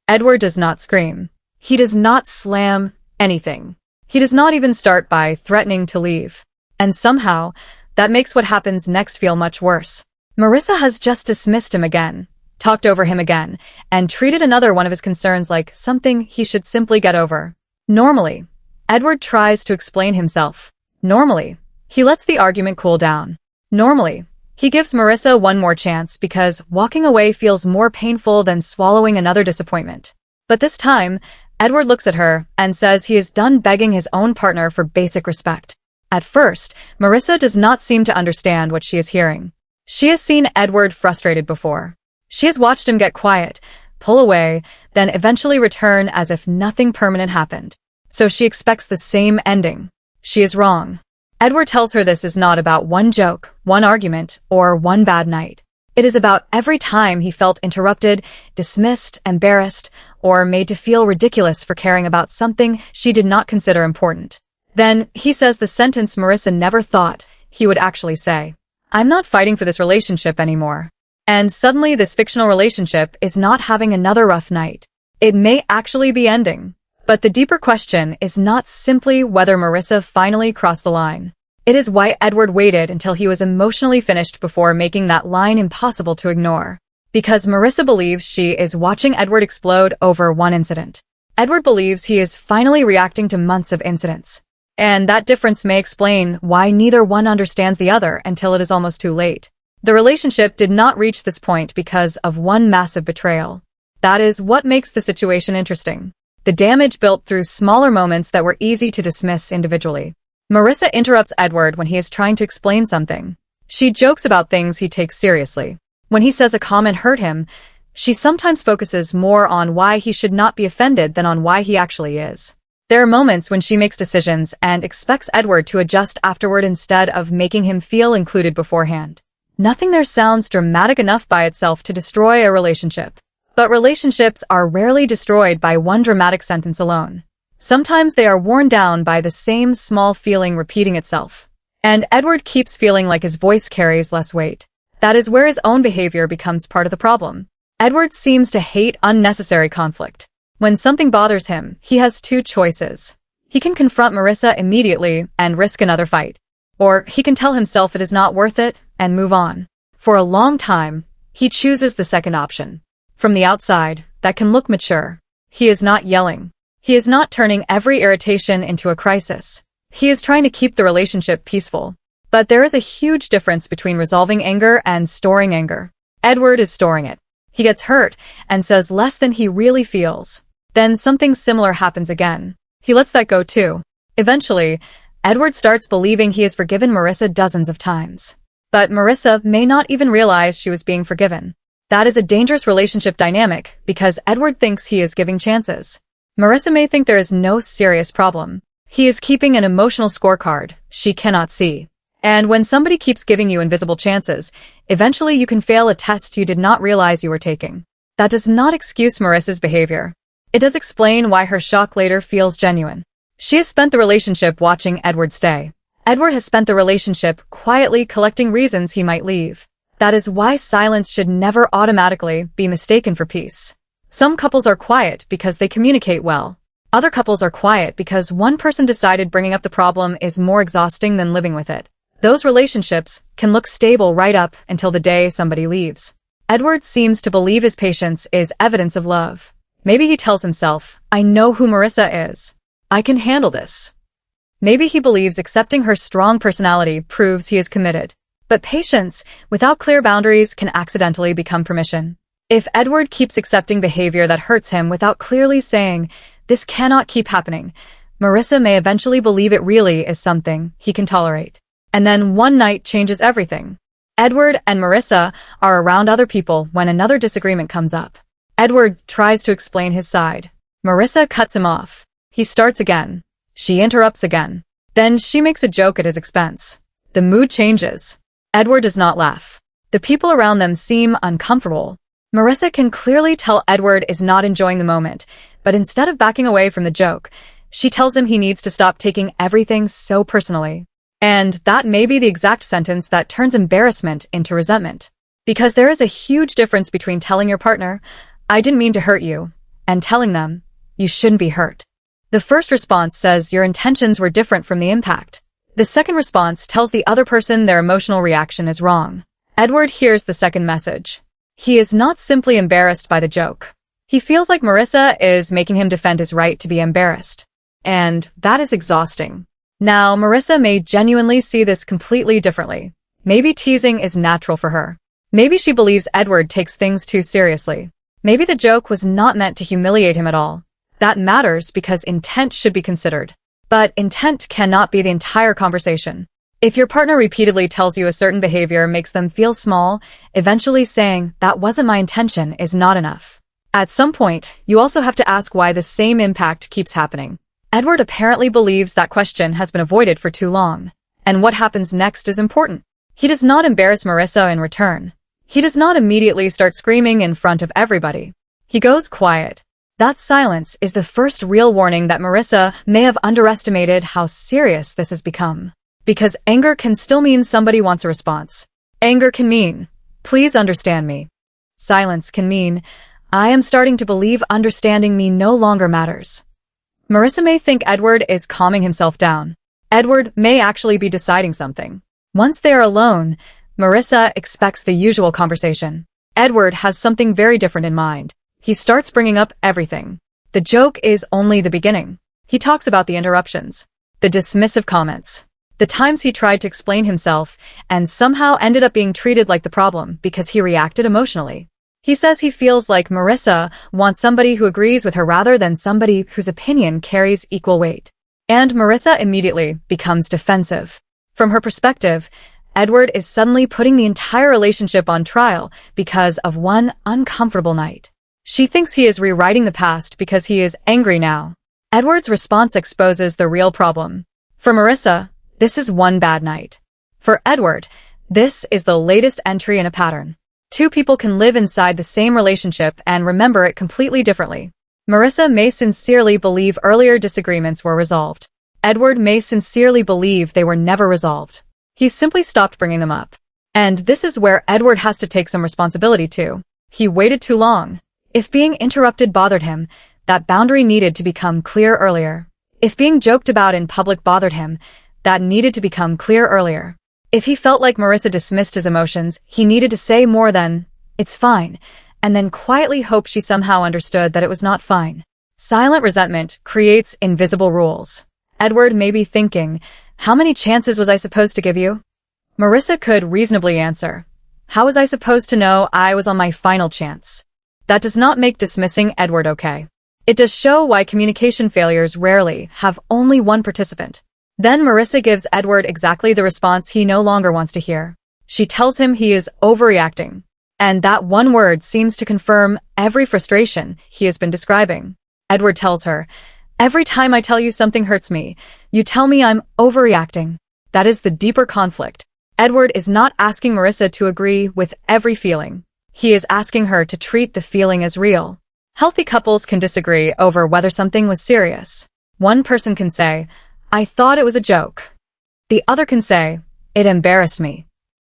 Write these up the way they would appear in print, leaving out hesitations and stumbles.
Edward does not scream. He does not slam anything. He does not even start by threatening to leave. And somehow, that makes what happens next feel much worse. Marissa has just dismissed him again, talked over him again, and treated another one of his concerns like something he should simply get over. Normally, Edward tries to explain himself. Normally, he lets the argument cool down. Normally, he gives Marissa one more chance because walking away feels more painful than swallowing another disappointment. But this time, Edward looks at her and says he is done begging his own partner for basic respect. At first, Marissa does not seem to understand what she is hearing. She has seen Edward frustrated before. She has watched him get quiet, pull away, then eventually return as if nothing permanent happened. So she expects the same ending. She is wrong. Edward tells her this is not about one joke, one argument, or one bad night. It is about every time he felt interrupted, dismissed, embarrassed, or made to feel ridiculous for caring about something she did not consider important. Then he says the sentence Marissa never thought he would actually say. I'm not fighting for this relationship anymore. And suddenly this fictional relationship is not having another rough night. It may actually be ending. But the deeper question is not simply whether Marissa finally crossed the line. It is why Edward waited until he was emotionally finished before making that line impossible to ignore. Because Marissa believes she is watching Edward explode over one incident. Edward believes he is finally reacting to months of incidents. And that difference may explain why neither one understands the other until it is almost too late. The relationship did not reach this point because of one massive betrayal. That is what makes the situation interesting. The damage built through smaller moments that were easy to dismiss individually. Marissa interrupts Edward when he is trying to explain something. She jokes about things he takes seriously. When he says a comment hurt him, she sometimes focuses more on why he should not be offended than on why he actually is. There are moments when she makes decisions and expects Edward to adjust afterward instead of making him feel included beforehand. Nothing there sounds dramatic enough by itself to destroy a relationship. But relationships are rarely destroyed by one dramatic sentence alone. Sometimes they are worn down by the same small feeling repeating itself. And Edward keeps feeling like his voice carries less weight. That is where his own behavior becomes part of the problem. Edward seems to hate unnecessary conflict. When something bothers him, he has two choices. He can confront Marissa immediately and risk another fight. Or he can tell himself it is not worth it and move on. For a long time, he chooses the second option. From the outside, that can look mature. He is not yelling. He is not turning every irritation into a crisis. He is trying to keep the relationship peaceful. But there is a huge difference between resolving anger and storing anger. Edward is storing it. He gets hurt and says less than he really feels. Then something similar happens again. He lets that go too. Eventually, Edward starts believing he has forgiven Marissa dozens of times. But Marissa may not even realize she was being forgiven. That is a dangerous relationship dynamic because Edward thinks he is giving chances. Marissa may think there is no serious problem. He is keeping an emotional scorecard she cannot see. And when somebody keeps giving you invisible chances, eventually you can fail a test you did not realize you were taking. That does not excuse Marissa's behavior. It does explain why her shock later feels genuine. She has spent the relationship watching Edward stay. Edward has spent the relationship quietly collecting reasons he might leave. That is why silence should never automatically be mistaken for peace. Some couples are quiet because they communicate well. Other couples are quiet because one person decided bringing up the problem is more exhausting than living with it. Those relationships can look stable right up until the day somebody leaves. Edward seems to believe his patience is evidence of love. Maybe he tells himself, I know who Marissa is. I can handle this. Maybe he believes accepting her strong personality proves he is committed. But patience, without clear boundaries, can accidentally become permission. If Edward keeps accepting behavior that hurts him without clearly saying, this cannot keep happening, Marissa may eventually believe it really is something he can tolerate. And then one night changes everything. Edward and Marissa are around other people when another disagreement comes up. Edward tries to explain his side. Marissa cuts him off. He starts again. She interrupts again. Then she makes a joke at his expense. The mood changes. Edward does not laugh. The people around them seem uncomfortable. Marissa can clearly tell Edward is not enjoying the moment, but instead of backing away from the joke, she tells him he needs to stop taking everything so personally. And that may be the exact sentence that turns embarrassment into resentment. Because there is a huge difference between telling your partner, I didn't mean to hurt you, and telling them, "You shouldn't be hurt." The first response says your intentions were different from the impact. The second response tells the other person their emotional reaction is wrong. Edward hears the second message. He is not simply embarrassed by the joke. He feels like Marissa is making him defend his right to be embarrassed. And that is exhausting. Now, Marissa may genuinely see this completely differently. Maybe teasing is natural for her. Maybe she believes Edward takes things too seriously. Maybe the joke was not meant to humiliate him at all. That matters because intent should be considered. But intent cannot be the entire conversation. If your partner repeatedly tells you a certain behavior makes them feel small, eventually saying, "That wasn't my intention," is not enough. At some point, you also have to ask why the same impact keeps happening. Edward apparently believes that question has been avoided for too long. And what happens next is important. He does not embarrass Marissa in return. He does not immediately start screaming in front of everybody. He goes quiet. That silence is the first real warning that Marissa may have underestimated how serious this has become. Because anger can still mean somebody wants a response. Anger can mean, "Please understand me." Silence can mean, "I am starting to believe understanding me no longer matters." Marissa may think Edward is calming himself down. Edward may actually be deciding something. Once they are alone, Marissa expects the usual conversation. Edward has something very different in mind. He starts bringing up everything. The joke is only the beginning. He talks about the interruptions, the dismissive comments, the times he tried to explain himself and somehow ended up being treated like the problem because he reacted emotionally. He says he feels like Marissa wants somebody who agrees with her rather than somebody whose opinion carries equal weight. And Marissa immediately becomes defensive. From her perspective, Edward is suddenly putting the entire relationship on trial because of one uncomfortable night. She thinks he is rewriting the past because he is angry now. Edward's response exposes the real problem. For Marissa, this is one bad night. For Edward, this is the latest entry in a pattern. Two people can live inside the same relationship and remember it completely differently. Marissa may sincerely believe earlier disagreements were resolved. Edward may sincerely believe they were never resolved. He simply stopped bringing them up. And this is where Edward has to take some responsibility too. He waited too long. If being interrupted bothered him, that boundary needed to become clear earlier. If being joked about in public bothered him, that needed to become clear earlier. If he felt like Marissa dismissed his emotions, he needed to say more than, "It's fine," and then quietly hope she somehow understood that it was not fine. Silent resentment creates invisible rules. Edward may be thinking, "How many chances was I supposed to give you?" Marissa could reasonably answer, "How was I supposed to know I was on my final chance?" That does not make dismissing Edward okay. It does show why communication failures rarely have only one participant. Then Marissa gives Edward exactly the response he no longer wants to hear. She tells him he is overreacting. And that one word seems to confirm every frustration he has been describing. Edward tells her, "Every time I tell you something hurts me, you tell me I'm overreacting." That is the deeper conflict. Edward is not asking Marissa to agree with every feeling. He is asking her to treat the feeling as real. Healthy couples can disagree over whether something was serious. One person can say, "I thought it was a joke." The other can say, "It embarrassed me."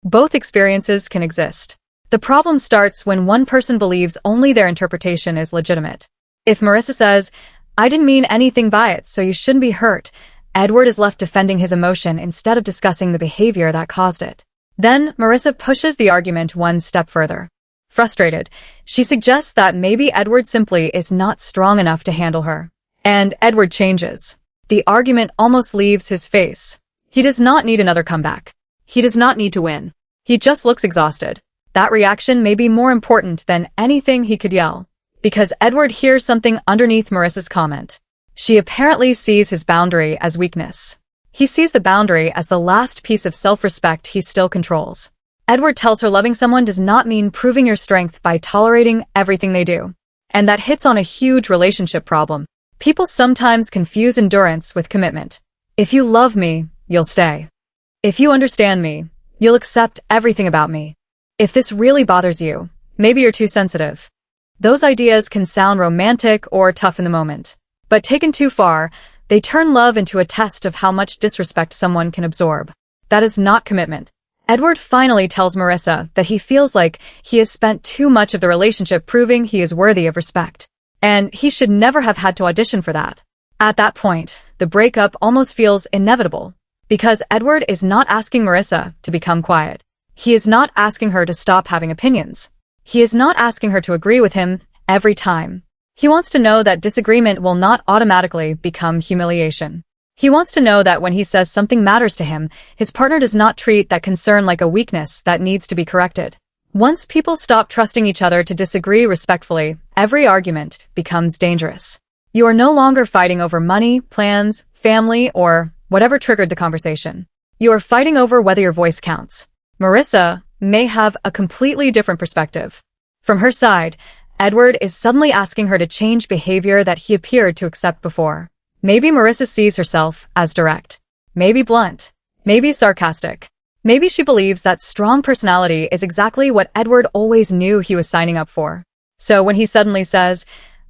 Both experiences can exist. The problem starts when one person believes only their interpretation is legitimate. If Marissa says, "I didn't mean anything by it, so you shouldn't be hurt," Edward is left defending his emotion instead of discussing the behavior that caused it. Then Marissa pushes the argument one step further. Frustrated, she suggests that maybe Edward simply is not strong enough to handle her. And Edward changes. The argument almost leaves his face. He does not need another comeback. He does not need to win. He just looks exhausted. That reaction may be more important than anything he could yell. Because Edward hears something underneath Marissa's comment. She apparently sees his boundary as weakness. He sees the boundary as the last piece of self-respect he still controls. Edward tells her loving someone does not mean proving your strength by tolerating everything they do. And that hits on a huge relationship problem. People sometimes confuse endurance with commitment. If you love me, you'll stay. If you understand me, you'll accept everything about me. If this really bothers you, maybe you're too sensitive. Those ideas can sound romantic or tough in the moment. But taken too far, they turn love into a test of how much disrespect someone can absorb. That is not commitment. Edward finally tells Marissa that he feels like he has spent too much of the relationship proving he is worthy of respect. And he should never have had to audition for that. At that point, the breakup almost feels inevitable. Because Edward is not asking Marissa to become quiet. He is not asking her to stop having opinions. He is not asking her to agree with him every time. He wants to know that disagreement will not automatically become humiliation. He wants to know that when he says something matters to him, his partner does not treat that concern like a weakness that needs to be corrected. Once people stop trusting each other to disagree respectfully, every argument becomes dangerous. You are no longer fighting over money, plans, family, or whatever triggered the conversation. You are fighting over whether your voice counts. Marissa may have a completely different perspective. From her side, Edward is suddenly asking her to change behavior that he appeared to accept before. Maybe Marissa sees herself as direct. Maybe blunt. Maybe sarcastic. Maybe she believes that strong personality is exactly what Edward always knew he was signing up for. So when he suddenly says,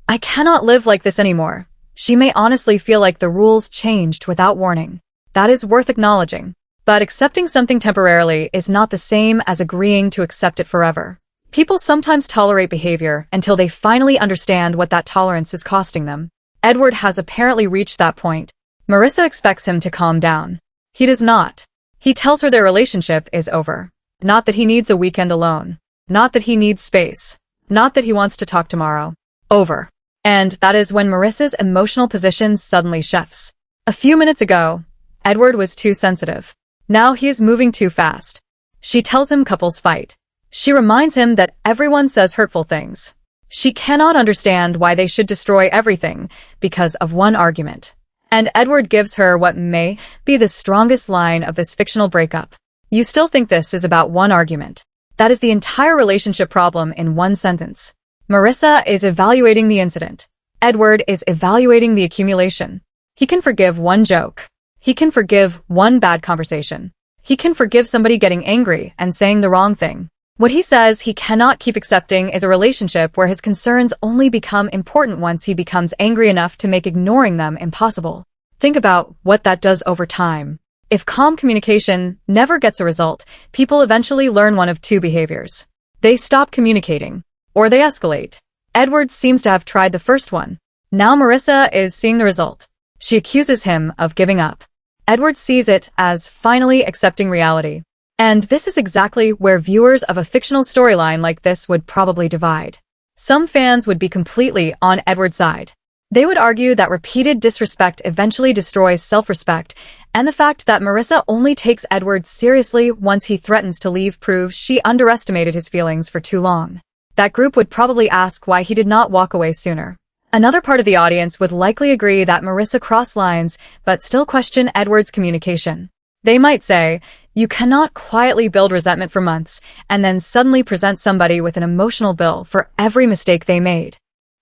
"I cannot live like this anymore," she may honestly feel like the rules changed without warning. That is worth acknowledging. But accepting something temporarily is not the same as agreeing to accept it forever. People sometimes tolerate behavior until they finally understand what that tolerance is costing them. Edward has apparently reached that point. Marissa expects him to calm down. He does not. He tells her their relationship is over. Not that he needs a weekend alone. Not that he needs space. Not that he wants to talk tomorrow. Over. And that is when Marissa's emotional position suddenly shifts. A few minutes ago, Edward was too sensitive. Now he is moving too fast. She tells him couples fight. She reminds him that everyone says hurtful things. She cannot understand why they should destroy everything because of one argument. And Edward gives her what may be the strongest line of this fictional breakup. You still think this is about one argument. That is the entire relationship problem in one sentence. Marissa is evaluating the incident. Edward is evaluating the accumulation. He can forgive one joke. He can forgive one bad conversation. He can forgive somebody getting angry and saying the wrong thing. What he says he cannot keep accepting is a relationship where his concerns only become important once he becomes angry enough to make ignoring them impossible. Think about what that does over time. If calm communication never gets a result, people eventually learn one of two behaviors. They stop communicating, or they escalate. Edward seems to have tried the first one. Now Marissa is seeing the result. She accuses him of giving up. Edward sees it as finally accepting reality. And this is exactly where viewers of a fictional storyline like this would probably divide. Some fans would be completely on Edward's side. They would argue that repeated disrespect eventually destroys self-respect, and the fact that Marissa only takes Edward seriously once he threatens to leave proves she underestimated his feelings for too long. That group would probably ask why he did not walk away sooner. Another part of the audience would likely agree that Marissa crossed lines, but still question Edward's communication. They might say, you cannot quietly build resentment for months and then suddenly present somebody with an emotional bill for every mistake they made.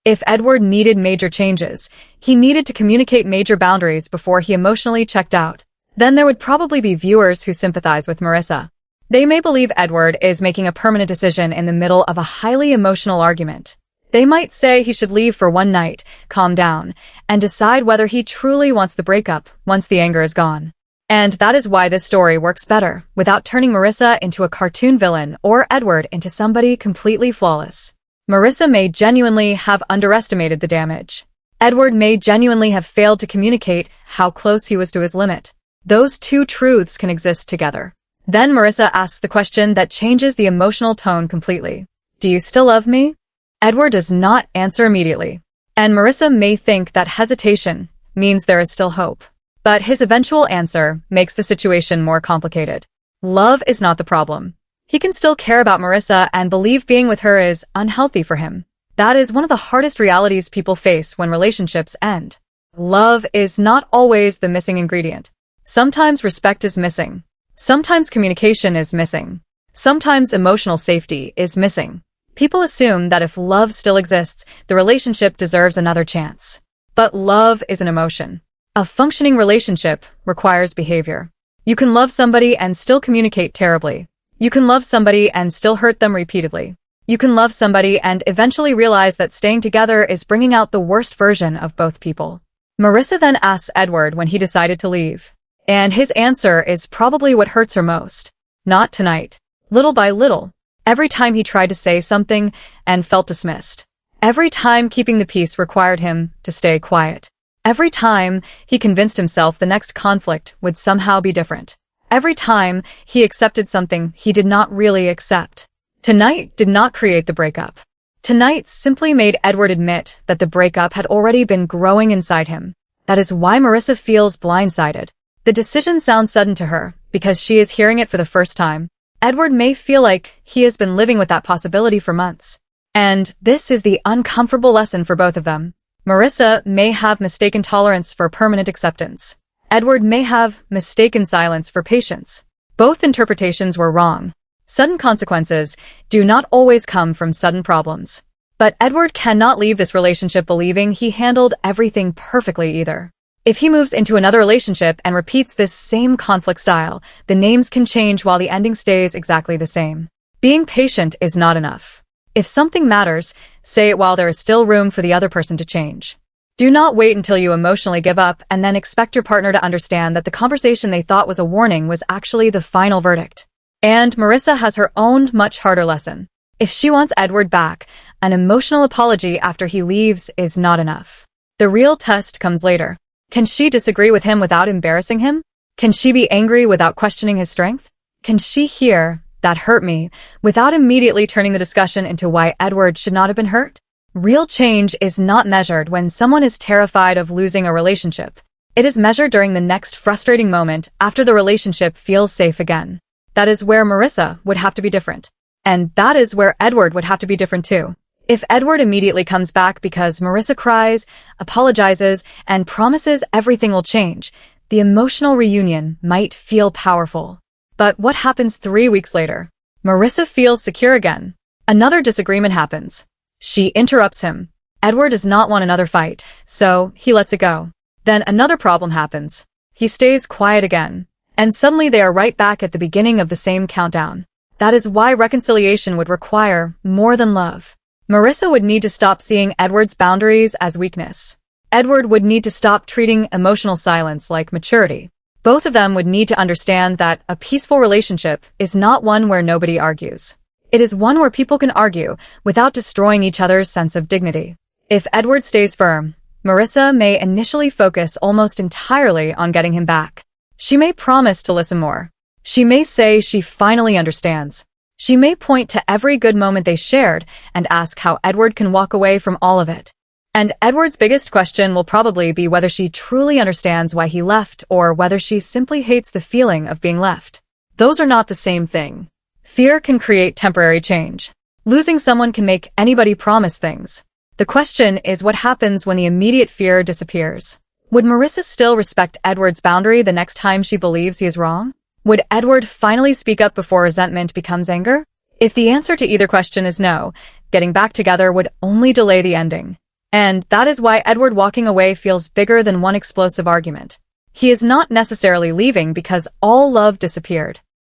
If Edward needed major changes, he needed to communicate major boundaries before he emotionally checked out. Then there would probably be viewers who sympathize with Marissa. They may believe Edward is making a permanent decision in the middle of a highly emotional argument. They might say he should leave for one night, calm down, and decide whether he truly wants the breakup once the anger is gone. And that is why this story works better, without turning Marissa into a cartoon villain or Edward into somebody completely flawless. Marissa may genuinely have underestimated the damage. Edward may genuinely have failed to communicate how close he was to his limit. Those two truths can exist together. Then Marissa asks the question that changes the emotional tone completely. Do you still love me? Edward does not answer immediately. And Marissa may think that hesitation means there is still hope. But his eventual answer makes the situation more complicated. Love is not the problem. He can still care about Marissa and believe being with her is unhealthy for him. That is one of the hardest realities people face when relationships end. Love is not always the missing ingredient. Sometimes respect is missing. Sometimes communication is missing. Sometimes emotional safety is missing. People assume that if love still exists, the relationship deserves another chance. But love is an emotion. A functioning relationship requires behavior. You can love somebody and still communicate terribly. You can love somebody and still hurt them repeatedly. You can love somebody and eventually realize that staying together is bringing out the worst version of both people. Marissa then asks Edward when he decided to leave. And his answer is probably what hurts her most. Not tonight. Little by little. Every time he tried to say something and felt dismissed. Every time keeping the peace required him to stay quiet. Every time he convinced himself the next conflict would somehow be different. Every time he accepted something he did not really accept. Tonight did not create the breakup. Tonight simply made Edward admit that the breakup had already been growing inside him. That is why Marissa feels blindsided. The decision sounds sudden to her because she is hearing it for the first time. Edward may feel like he has been living with that possibility for months. And this is the uncomfortable lesson for both of them. Marissa may have mistaken tolerance for permanent acceptance. Edward may have mistaken silence for patience. Both interpretations were wrong. Sudden consequences do not always come from sudden problems. But Edward cannot leave this relationship believing he handled everything perfectly either. If he moves into another relationship and repeats this same conflict style, the names can change while the ending stays exactly the same. Being patient is not enough. If something matters, say it while there is still room for the other person to change. Do not wait until you emotionally give up and then expect your partner to understand that the conversation they thought was a warning was actually the final verdict. And Marissa has her own much harder lesson. If she wants Edward back, an emotional apology after he leaves is not enough. The real test comes later. Can she disagree with him without embarrassing him? Can she be angry without questioning his strength? Can she hear, "That hurt me," without immediately turning the discussion into why Edward should not have been hurt? Real change is not measured when someone is terrified of losing a relationship. It is measured during the next frustrating moment after the relationship feels safe again. That is where Marissa would have to be different. And that is where Edward would have to be different too. If Edward immediately comes back because Marissa cries, apologizes, and promises everything will change, the emotional reunion might feel powerful. But what happens 3 weeks later? Marissa feels secure again. Another disagreement happens. She interrupts him. Edward does not want another fight, so he lets it go. Then another problem happens. He stays quiet again. And suddenly they are right back at the beginning of the same countdown. That is why reconciliation would require more than love. Marissa would need to stop seeing Edward's boundaries as weakness. Edward would need to stop treating emotional silence like maturity. Both of them would need to understand that a peaceful relationship is not one where nobody argues. It is one where people can argue without destroying each other's sense of dignity. If Edward stays firm, Marissa may initially focus almost entirely on getting him back. She may promise to listen more. She may say she finally understands. She may point to every good moment they shared and ask how Edward can walk away from all of it. And Edward's biggest question will probably be whether she truly understands why he left or whether she simply hates the feeling of being left. Those are not the same thing. Fear can create temporary change. Losing someone can make anybody promise things. The question is what happens when the immediate fear disappears. Would Marissa still respect Edward's boundary the next time she believes he is wrong? Would Edward finally speak up before resentment becomes anger? If the answer to either question is no, getting back together would only delay the ending. And that is why Edward walking away feels bigger than one explosive argument. He is not necessarily leaving because all love disappeared.